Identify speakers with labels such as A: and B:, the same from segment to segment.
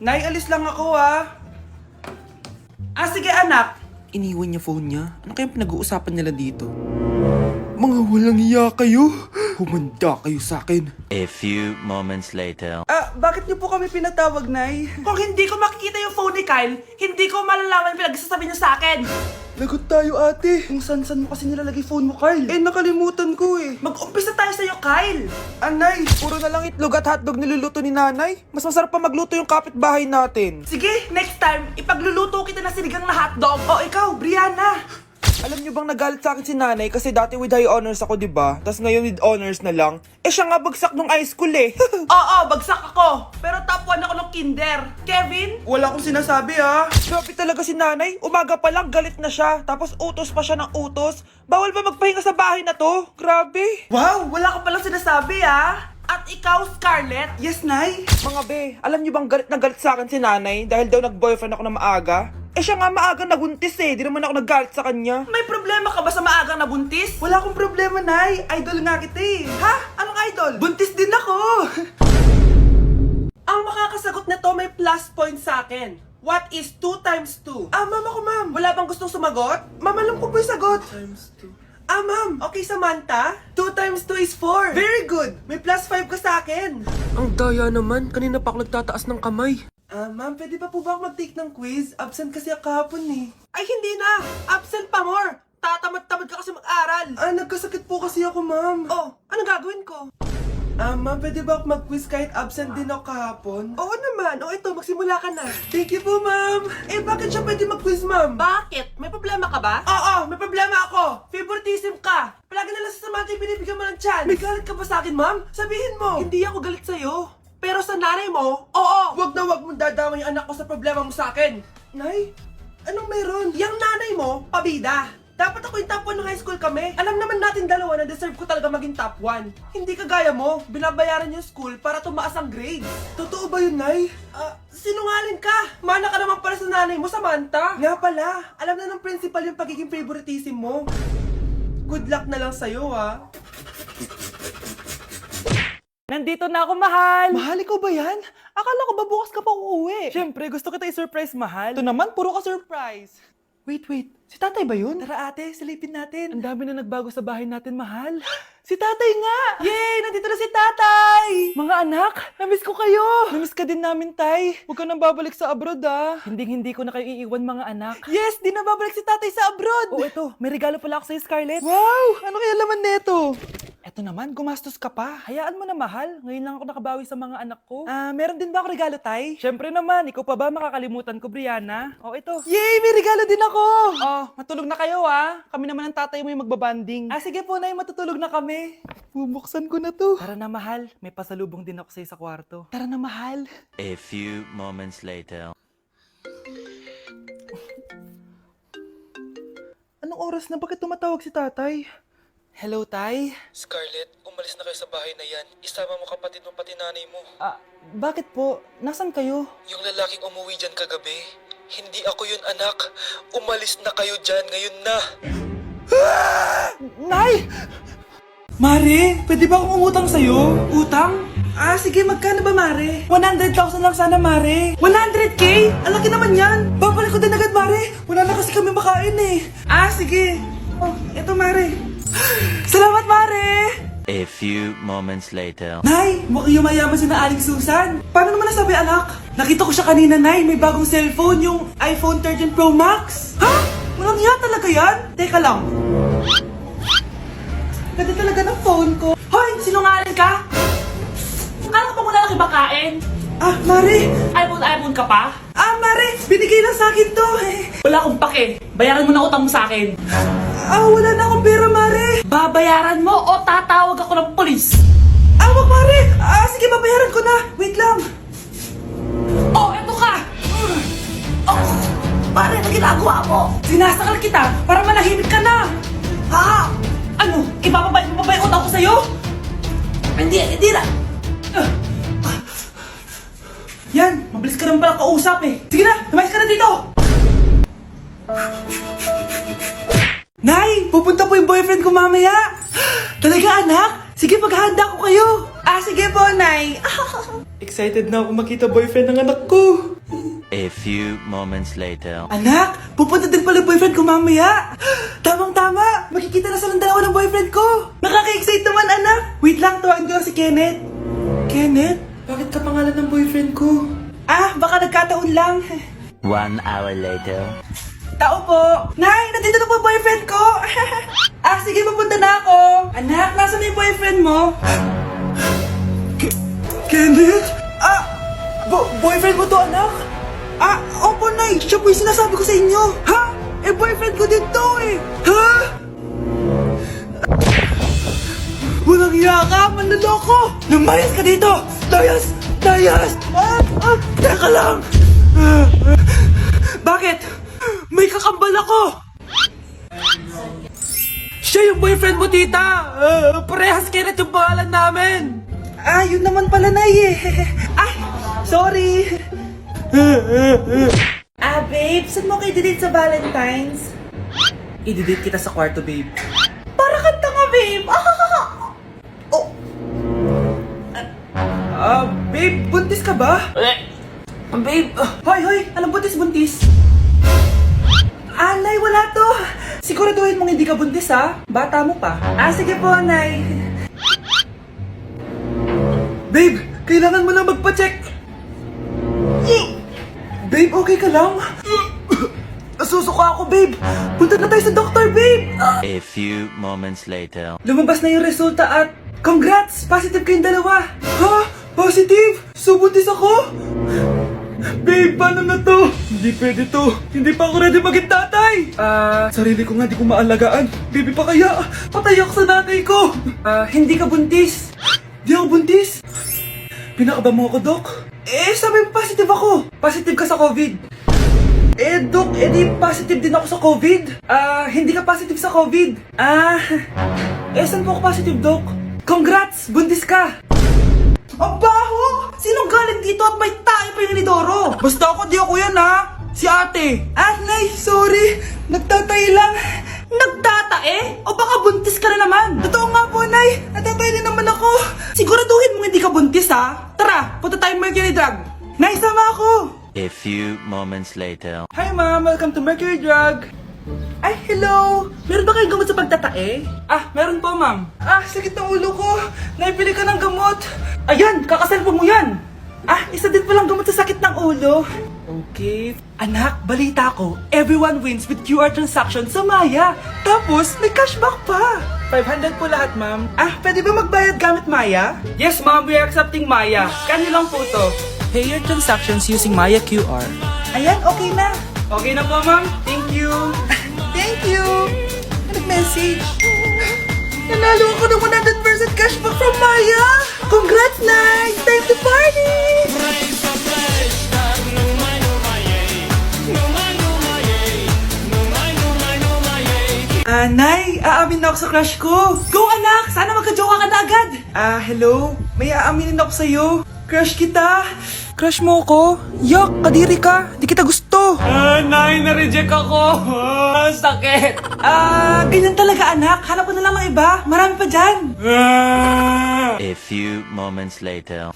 A: Nay, alis lang ako sige anak.
B: Iniwan niya phone niya. Ano kayang pinag-uusapan nila dito? Mga walang iya kayo. Humanda kayo sa akin.
C: A few moments later.
A: Bakit niyo po kami pinatawag, Nay? Kung hindi ko makikita yung phone ni Kyle, hindi ko malalaman pinagsasabi niyo sa akin.
B: Lagot tayo ate. Kung san-san mo kasi nilalagay phone mo, Kyle.
A: Nakalimutan ko Mag-umpisa tayo sa'yo, Kyle.
B: Anay, puro na lang itlog at hotdog niluluto ni nanay. Mas masarap pa magluto yung kapitbahay natin.
A: Sige, next time, ipagluluto kita na sinigang na hotdog. O ikaw, Brianna.
B: Alam niyo bang nagalit sa akin si nanay kasi dati with high honors ako, diba? Tapos ngayon with honors na lang. Siya nga bagsak nung high school
A: Oo, bagsak ako. Pero top 1 ako ng kinder. Kevin?
B: Wala akong sinasabi Grabe talaga si nanay. Umaga pa lang galit na siya. Tapos utos pa siya ng utos. Bawal ba magpahinga sa bahay na to? Grabe.
A: Wow, wala ka palang sinasabi At ikaw, Scarlett? Yes, Nay?
B: Mga be, alam niyo bang galit na galit sa akin si nanay dahil daw nag-boyfriend ako na maaga? Siya nga maaga naguntis Di naman ako naggalit sa kanya.
A: May problema ka ba sa maagang nabuntis? Wala akong problema, Nay. Idol nga kita Ha? Anong idol? Buntis din ako. Ang makakasagot na to may plus point sa akin. What is 2 times 2? Ma'am ako, ma'am. Wala bang gustong sumagot? Ma'am, alam ko po yung sagot. 2 times 2. Ma'am. Okay, Samantha. 2 times 2 is 4. Very good. May plus 5 ka sa akin.
B: Ang daya naman, kanina pa ako nagtataas ng kamay.
A: Ma'am, pwede pa po ba ako mag-take ng quiz? Absent kasi ako kahapon Ay, hindi na! Absent pa more! Tatamad-tamad ka kasi mag-aral! Nagkasakit po kasi ako, ma'am. Oh, anong gagawin ko? Ma'am, pwede ba ako mag-quiz kahit absent din ako kahapon? Oo naman. Ito, magsimula ka na. Thank you po, ma'am. Bakit siya pwede mag-quiz, ma'am? Bakit? May problema ka ba? Oo, may problema ako. Favoritism ka. Palagi na lang sa Samantha yung binibigyan mo ng chance. May galit ka ba sa akin, ma'am? Sabihin mo. Hindi ako galit sa'yo. Pero sa nanay mo, oo! Wag na wag mong dadama yung anak ko sa problema mo sa akin! Nay, anong meron? Yang nanay mo, pabida! Dapat ako yung top 1 ng high school kami. Alam naman natin dalawa na deserve ko talaga maging top 1. Hindi kagaya mo, binabayaran yung school para tumaas ang grades. Totoo ba yun, Nay? Sinungaling ka! Mana ka naman para sa nanay mo, Samantha! Nga pala, alam na ng principal yung pagiging favoritism mo. Good luck na lang sa'yo, Nandito na ako, mahal! Mahal, ikaw ba yan? Akala ko ba bukas ka pa uuwi? Siyempre, gusto kita i-surprise, mahal. Ito naman, puro ka surprise. Wait. Si tatay ba yun? Tara ate, silipin natin. Ang dami na nagbago sa bahay natin, mahal. Si tatay nga! Yay! Nandito na si tatay! Mga anak, namiss ko kayo! Namiss ka din namin, tay. Huwag ka nang babalik sa abroad, Hindi ko na kayo iiwan, mga anak. Yes! Di na babalik si tatay sa abroad! Ito, may regalo pala ako sa'yo, Scarlett. Wow! Ano kaya laman neto? Eto naman, gumastos ka pa. Hayaan mo na, mahal. Ngayon lang ako nakabawi sa mga anak ko. Meron din ba ako regalo, tay? Siyempre naman, ikaw pa ba makakalimutan ko, Brianna? Ito. Yay! May regalo din ako! Matulog na kayo, Kami naman ang tatay mo yung magbabanding. Sige po, Nay, matutulog na kami. Bubuksan ko na to. Tara na, mahal. May pasalubong din ako sa'yo sa kwarto. Tara na, mahal.
C: A few moments later.
A: Anong oras na? Bakit tumatawag si tatay? Hello, tay?
D: Scarlett, umalis na kayo sa bahay na yan. Isama mo kapatid mo pati nanay mo.
A: Bakit po? Nasaan kayo?
D: Yung lalaking umuwi dyan kagabi, hindi ako yun, anak. Umalis na kayo dyan ngayon na.
A: Nay! Mare, pwede ba akong umutang sa'yo? Utang? Sige, magkano ba, Mare? 100,000 lang sana, Mare. 100K? Ang laki naman yan. Babalik ko din agad, Mare. Wala na kasi kami makain sige. Eto, Mare. Salamat, Mare!
C: A few moments later.
A: Nay, mukhang yumayaman si na Aling Susan. Paano naman nasabi, anak? Nakita ko siya kanina, Nay. May bagong cellphone, yung iPhone 13 Pro Max. Walang yan talaga yan? Teka lang. Ganda talaga ng phone ko. Hoy, sinungaling ka? Akala ko pa muna nakibakain. Mare. iPhone ka pa? Mare, binigay lang sa akin to. Wala akong pake. Bayaran mo na utang mo sa akin. Wala na akong pera, Mare. Babayaran mo o tatawag ako ng polis? Wag, Mare. Sige, babayaran ko na. Wait lang. Eto ka. Mare, ano ginagawa mo? Sinasakal kita para manahimik ka na. Ano? Ibababay mo ba yung utang ko sa'yo? Hindi na. Yan, mabilis ka naman pala kausap Sige na, lumayas ka na dito. Nay, pupunta po yung boyfriend ko mamaya. Talaga, anak? Sige, paghahanda ko kayo.
B: Sige po, Nay.
A: Excited na ako makita boyfriend ng anak ko.
C: A few moments later.
B: Anak, pupunta din pala boyfriend ko mamaya. Tamang-tama, makikita na silang dalawa ng boyfriend ko. Nakaka-excite naman, anak. Wait lang, tawagin ko lang si Kenneth. Kenneth?
A: Bakit ka pangalan ng boyfriend ko?
B: Baka nagkataon lang.
C: 1 hour later.
B: Tao po. Nay, nandito na po boyfriend ko. Sige, pupunta na ako. Anak, nasa na yung boyfriend mo?
A: Kenneth? Boyfriend mo to, anak?
B: Opo, Nay. Siya po yung sinasabi ko sa inyo. Ha? Boyfriend ko din to eh. Ha? Walang hiya ka, manloloko! Lumayas ka dito! Layas! Layas! Teka lang! Bakit? May kakambal ako!
A: Siya yung boyfriend mo, tita! Parehas Kenneth yung pangalan namin!
B: Yun naman pala, Nay eh. Sorry! Babe, saan mo kayo delete sa Valentine's?
A: I-delete kita sa kwarto, babe.
B: Para kang tanga, babe!
A: Babe, buntis ka ba? Babe, hoy, anong buntis?
B: Nay, wala to! Siguraduhin mong hindi ka buntis, ha? Bata mo pa. Sige po, Nay.
A: Babe, kailangan mo lang magpa-check. Babe, okay ka lang? Nasusuka ako, babe. Punta na tayo sa doktor, babe.
C: A few moments later.
A: Lumabas na yung resulta at congrats! Positive kayong dalawa. Ha? Positive? So, buntis ako? Babe, paano na to? Hindi pwede to. Hindi pa ako ready maging tatay. Sarili ko nga di ko maalagaan. Baby pa kaya? Patay ako sa nanay ko. Hindi ka buntis. Di ako buntis? Pinakaba mo ako, Dok? Sabi mo positive ako. Positive ka sa COVID. Dok, di positive din ako sa COVID. Hindi ka positive sa COVID. Saan po ako positive, Dok? Congrats! Buntis ka!
B: Ang baho! Sinong galing dito at may tae pa yung inidoro? Basta ako, di ako yan, ha? Si ate. Nay, sorry. Nagtatay lang. Nagtatae? O baka buntis ka na naman? Totoo nga po, Nay. Nagtatay din naman ako. Siguraduhin mo hindi ka buntis, ha? Tara, punta tayong Mercury Drug. Nay, sama ako.
C: A few moments later.
A: Hi, Ma'am! Welcome to Mercury Drug! Hello! Meron ba kayong gamot sa pagtatae? Meron po, Ma'am. Sakit ng ulo ko! Naipili ka ng gamot! Ayan! Kakaselfon mo yan! Isa din palang gamot sa sakit ng ulo. Okay. Anak, balita ko, everyone wins with QR transaction sa Maya. Tapos, may cashback pa. 500 po lahat, Ma'am.
B: Pwede ba magbayad gamit Maya?
A: Yes, Ma'am. We are accepting Maya. Kanilang po to. Pay your transactions using Maya QR.
B: Ayan, okay na.
A: Okay na po, Ma'am. Thank you.
B: Thank you! Nag-message. Nanalo ako ng 100% cashback from Maya! Congrats, Nay! Time to party! Nay, aamin na ako sa crush ko. Go, anak! Sana magka-jowa ka na agad. Hello? May aaminin ako sa'yo. Crush kita.
A: Crush mo ko? Yak, kadiri ka. Di kita gusto.
B: Nay, na-reject ako. Sakit. Ganyan talaga, anak. Hanap ko na lang ng iba. Marami pa dyan.
C: A few moments later.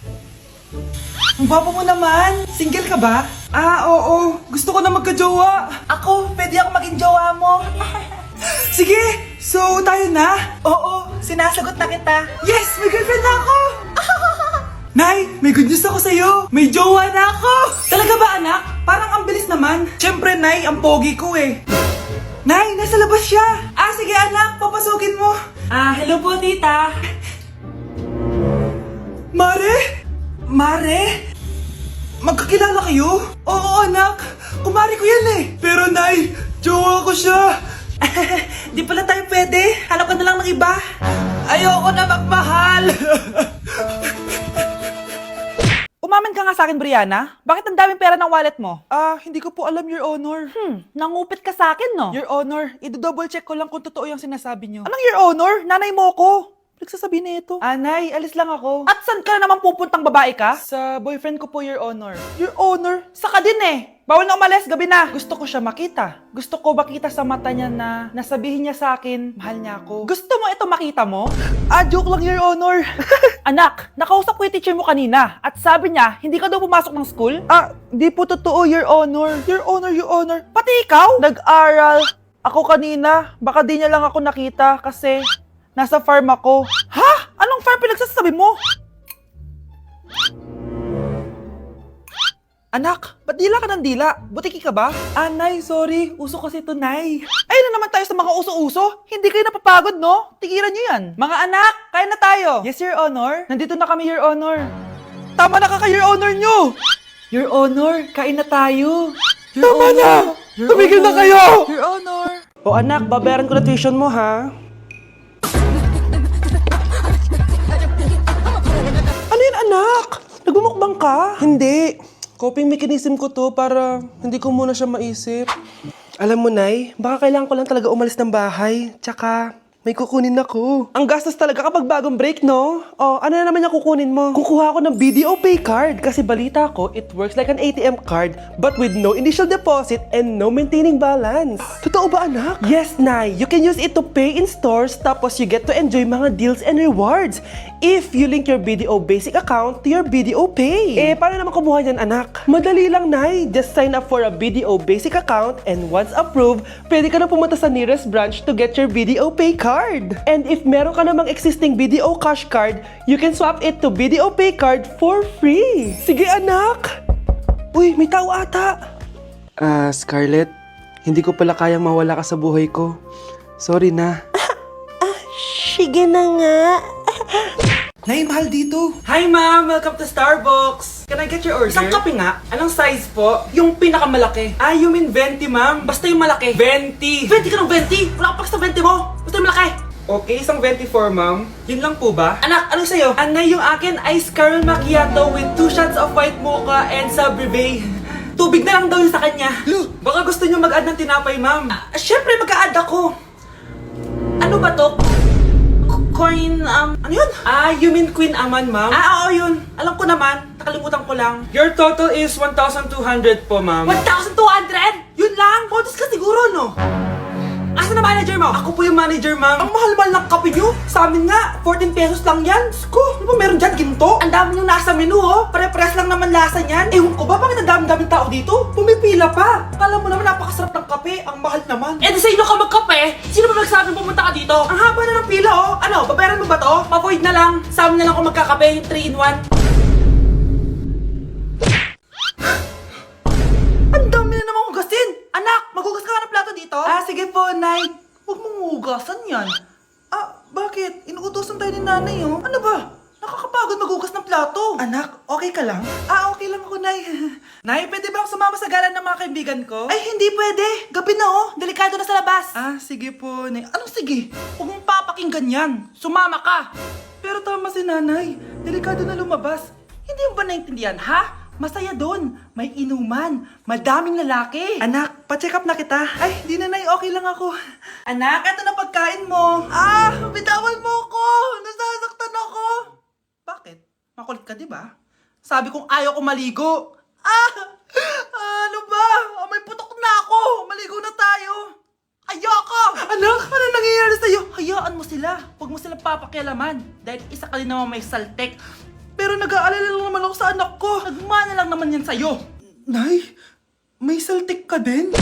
B: Ang baba mo naman. Single ka ba? Oo. Gusto ko na magka-jowa. Ako, pwede ako maging jowa mo. Sige, so tayo na? Oo, sinasagot na kita. Yes, may girlfriend na ako. Nay, may good news ako sa'yo. May jowa na ako. Talaga ba, anak? Parang ang bilis naman. Siyempre, Nay, ang pogi ko eh. Nay, nasa labas siya. Sige anak, papasukin mo. Hello po, tita. Mare? Mare? Magkakilala kayo? Oo, anak. Kumari ko yan eh. Pero, Nay, jowa ko siya. Di pala tayo pwede. Hanap ka na lang ng iba. Ayoko na magmahal.
E: Umamin ka nga sa akin, Brianna. Bakit ang daming pera ng wallet mo?
A: Hindi ko po alam, Your Honor.
E: Nangupit ka sa akin, no?
A: Your Honor, i-double check ko lang kung totoo yung sinasabi niyo.
E: Anong your honor? Nanay mo ko. Pinagsasabi na ito. Anay, alis lang ako. At saan ka na naman pupuntang babae ka? Sa boyfriend ko po, Your Honor. Your Honor? Saka din eh. Bawal na umalis, gabi na. Gusto ko siya makita. Gusto ko makita sa mata niya na nasabihin niya sa akin, mahal niya ako. Gusto mo ito makita mo? Joke lang, Your Honor. Anak, nakausap ko yung teacher mo kanina at sabi niya, hindi ka daw pumasok ng school? Di po totoo, Your Honor. Your Honor, Your Honor. Pati ikaw? Nag-aral. Ako kanina, baka di niya lang ako nakita kasi nasa farm ako. Ha? Anong farm pinagsasabi mo? Anak, ba't dila ka ng dila? Butiki ka ba? Nay, sorry. Uso kasi ito, Nay. Ay na naman tayo sa mga uso-uso. Hindi kayo napapagod, no? Tigilan nyo yan. Mga anak, kain na tayo. Yes, Your Honor. Nandito na kami, Your Honor. Tama na ka, Your Honor nyo. Your Honor, kain na tayo. Tama na! Tumigil na kayo! Your Honor. O anak, babayaran ko na tuition mo, ha? Ano yun, anak? Nagmumukbang ka? Hindi. Coping mechanism ko to para hindi ko muna siya maisip. Alam mo, Nay, baka kailangan ko lang talaga umalis ng bahay. Tsaka, may kukunin ako. Ang gastos talaga kapag bagong break, no? O, ano na naman yung kukunin mo? Kukuha ako ng BDO Pay card kasi balita ko, it works like an ATM card but with no initial deposit and no maintaining balance. Totoo ba, anak? Yes, Nay. You can use it to pay in stores tapos you get to enjoy mga deals and rewards if you link your BDO Basic account to your BDO Pay. Paano naman kumuha yan, anak? Madali lang, Nay. Just sign up for a BDO Basic account and once approved, pwede ka na pumunta sa nearest branch to get your BDO Pay card. And if meron ka namang existing BDO Cash card, you can swap it to BDO Pay card for free. Sige, anak! Uy, may tao ata! Scarlett, hindi ko pala kayang mawala ka sa buhay ko. Sorry na. Sige na nga. Nay, mahal dito. Hi, ma'am! Welcome to Starbucks! Can I get your order? Isang kape nga. Anong size po? Yung pinakamalaki. You mean 20, ma'am? Basta yung malaki. 20! 20 ka ng 20? Wala ka pa sa 20 mo! Basta yung malaki! Okay, isang 24, ma'am. Yun lang po ba? Anak, ano sa'yo? Anay, yung akin, ice caramel macchiato with 2 shots of white mocha and Sabrivay. Tubig na lang daw yun sa kanya. Baka gusto nyo mag-add ng tinapay, ma'am. Syempre, mag-a-add ako. Ano ba to? Coin, ano yun? You mean Queen Aman, ma'am? Oo, yun. Alam ko naman. Nakalimutan ko lang. Your total is 1,200 po, ma'am. 1,200? Yun lang? Bonus ka siguro, no? Asa na manager mo? Ako po yung manager, ma'am. Ang mahal-mahal ng kape nyo. Sa amin nga, 14 pesos lang yan. Sko, ano ba meron dyan? Ginto? Ang dami yung nasa menu, oh. Pare-pares lang naman lasa niyan. Ewan ko ba, bakit ang dami-daming tao dito? Pumipila pa. Kala mo naman napakasarap ng kape. Ang mahal naman. Di sa inyo ka magkape? Sino ba nagsabing pumunta ka dito? Ang haba na ng pila, oh. Ano, babayaran mo ba to? Pa-void na lang. Sa amin na lang kung magkakape, yung 3-in-1. Ang dami na naman hugasin! Anak, maghugas ka ng plato dito? Sige po, Nay. Huwag mong hugasan yan. Bakit? Inuutosan tayo ni Nanay, oh. Ano ba? Nakakapagod maghugas ng plato. Anak, okay ka lang? Okay lang ako, Nay. Nay, pwede ba ako sumama sa gala ng mga kaibigan ko? Ay, hindi pwede. Gabi na, oh. Delikado na sa labas. Sige po, Nay. Anong sige? Huwag mong papakinggan yan. Sumama ka. Pero tama si Nanay. Delikado na lumabas. Hindi mo ba naintindihan, ha? Masaya doon. May inuman. Madaming lalaki. Anak, pa-check up na kita. Ay, di na, Nay. Okay lang ako. Anak, eto na pagkain mo. Bitawan mo ko. Nasasaktan ako. Bakit? Makulit ka, di ba? Sabi kong ayaw ko maligo. Ano ba? May putok na ako. Maligo na tayo. Ayoko! Anak, ano nangyayari sa'yo? Hayaan mo sila. Huwag mo silang papakialaman. Dahil isa ka din naman may saltek. Pero nag-aalala lang naman ako sa anak ko. Nagmana lang naman yan sa'yo. Nay, may saltik ka din?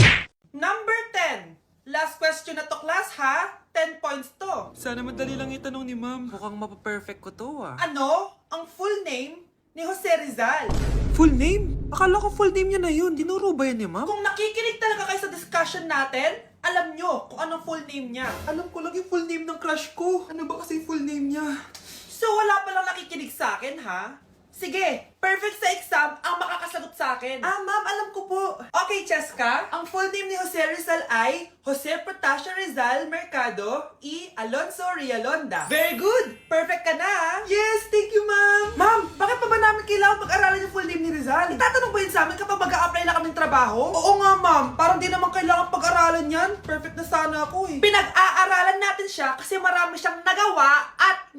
E: Number 10. Last question na to, class, ha? 10 points to.
B: Sana madali lang itanong ni ma'am. Mukhang mapaperfect ko to,
A: Ano? Ang full name ni Jose Rizal.
B: Full name? Akala ko full name niya na yun. Dinuro ba yan ni ma'am?
A: Kung nakikinig talaga kayo sa discussion natin, alam nyo kung anong full name niya. Alam ko lang yung full name ng crush ko. Ano ba kasi yung full name niya? So wala palang nakikinig sa akin, ha? Sige, perfect sa exam ang makakasagot sa akin. Ma'am, alam ko po. Okay, Cheska, ang full name ni Jose Rizal ay Jose Protasio Rizal Mercado E. Alonso Rialonda. Very good! Perfect ka na, ha? Yes, thank you, ma'am. Ma'am, bakit pa ba namin kailangan pag-aralan yung full name ni Rizal? Itatanong ba yun sa amin kapag mag-a-apply na kaming trabaho? Oo nga, ma'am. Parang di naman kailangan pag-aralan yan. Perfect na sana ako, eh. Pinag-aaralan natin siya kasi marami siyang nagawa at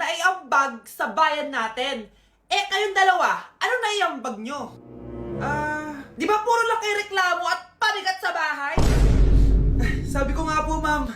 B: iambag sa bayan natin. Eh, kayong dalawa, ano naiambag nyo? Di ba puro lang kayo reklamo at pabigat sa bahay?
E: Sabi ko nga po, ma'am,